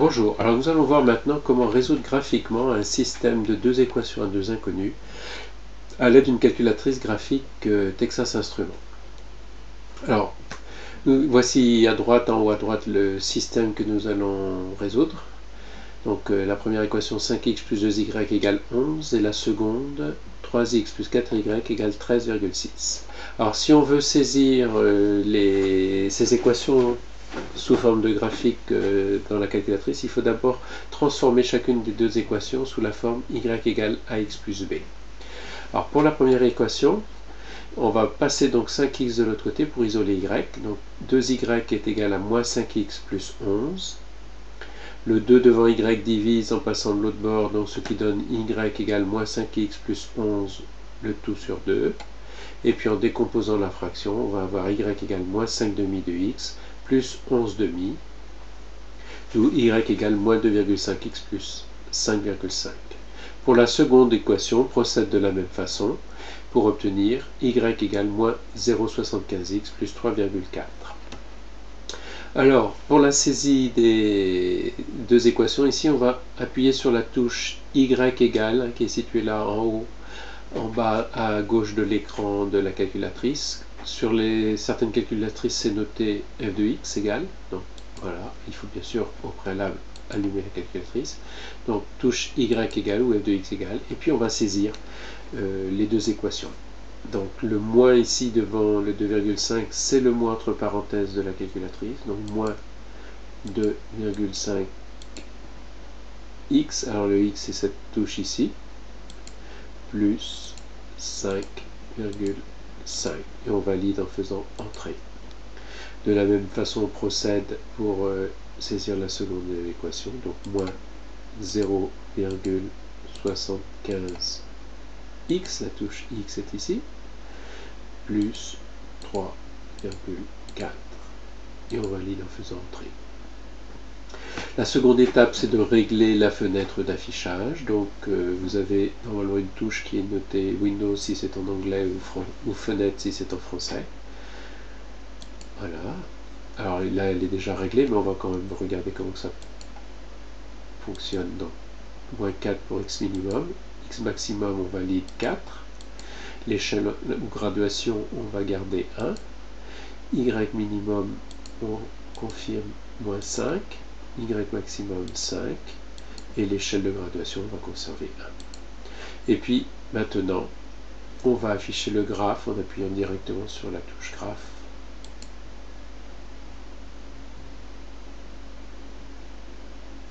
Bonjour, alors nous allons voir maintenant comment résoudre graphiquement un système de deux équations à deux inconnues à l'aide d'une calculatrice graphique Texas Instruments. Alors, voici à droite, en haut à droite, le système que nous allons résoudre. Donc la première équation 5x plus 2y égale 11 et la seconde 3x plus 4y égale 13,6. Alors si on veut saisir ces équations sous forme de graphique dans la calculatrice, il faut d'abord transformer chacune des deux équations sous la forme y égale ax plus b. Alors pour la première équation, on va passer donc 5x de l'autre côté pour isoler y. Donc 2y est égal à moins 5x plus 11. Le 2 devant y divise en passant de l'autre bord, donc ce qui donne y égale moins 5x plus 11, le tout sur 2. Et puis en décomposant la fraction, on va avoir y égale moins 5 demi de x plus 11 demi, d'où y égale moins 2,5x plus 5,5. Pour la seconde équation, on procède de la même façon pour obtenir y égale moins 0,75x plus 3,4. Alors, pour la saisie des deux équations, ici on va appuyer sur la touche y égale, qui est située là en haut, en bas à gauche de l'écran de la calculatrice. Sur certaines calculatrices, c'est noté f de x égale. Donc voilà, il faut bien sûr au préalable allumer la calculatrice. Donc touche y égale ou f de x égale. Et puis on va saisir les deux équations. Donc le moins ici devant le 2,5, c'est le moins entre parenthèses de la calculatrice. Donc moins 2,5 x. Alors le x c'est cette touche ici. Plus 5,5 et on valide en faisant entrée. De la même façon, on procède pour saisir la seconde équation, donc moins 0,75 x, la touche x est ici, plus 3,4 et on valide en faisant entrée. La seconde étape, c'est de régler la fenêtre d'affichage. Donc, vous avez normalement une touche qui est notée Windows si c'est en anglais ou fenêtre si c'est en français. Voilà. Alors là, elle est déjà réglée, mais on va quand même regarder comment ça fonctionne. Donc, moins 4 pour x minimum. X maximum, on valide 4. L'échelle ou graduation, on va garder 1. Y minimum, on confirme moins 5. Y maximum 5 et l'échelle de graduation on va conserver 1. Et puis maintenant on va afficher le graphe en appuyant directement sur la touche graphe.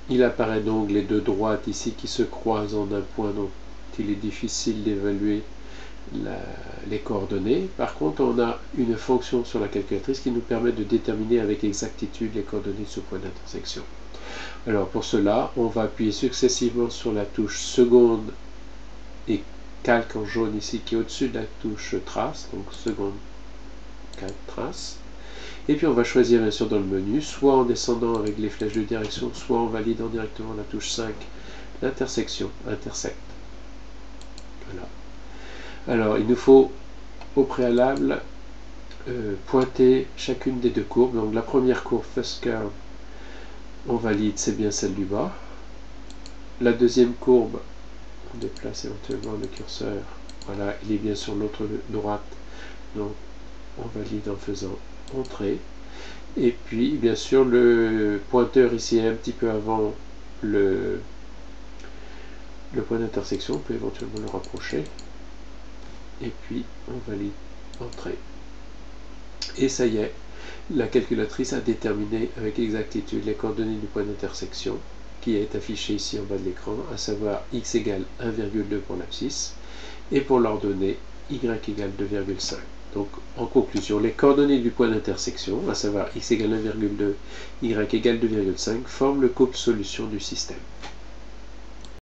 Il apparaît donc les deux droites ici qui se croisent en un point, donc il est difficile d'évaluer les coordonnées. Par contre, on a une fonction sur la calculatrice qui nous permet de déterminer avec exactitude les coordonnées de ce point d'intersection. Alors pour cela, on va appuyer successivement sur la touche seconde et calque en jaune ici qui est au-dessus de la touche trace, donc seconde, calque, trace. Et puis on va choisir bien sûr dans le menu, soit en descendant avec les flèches de direction, soit en validant directement la touche 5, l'intersection, intersect. Voilà. Alors il nous faut au préalable pointer chacune des deux courbes. Donc la première courbe, first curve, on valide, c'est bien celle du bas. La deuxième courbe, on déplace éventuellement le curseur, voilà, il est bien sur l'autre droite, donc on valide en faisant entrée. Et puis bien sûr le pointeur ici est un petit peu avant le point d'intersection, on peut éventuellement le rapprocher. Et puis on valide entrée. Et ça y est, la calculatrice a déterminé avec exactitude les coordonnées du point d'intersection qui est affiché ici en bas de l'écran, à savoir x égale 1,2 pour l'abscisse et pour l'ordonnée y égale 2,5. Donc en conclusion, les coordonnées du point d'intersection, à savoir x égale 1,2, y égale 2,5, forment le couple solution du système.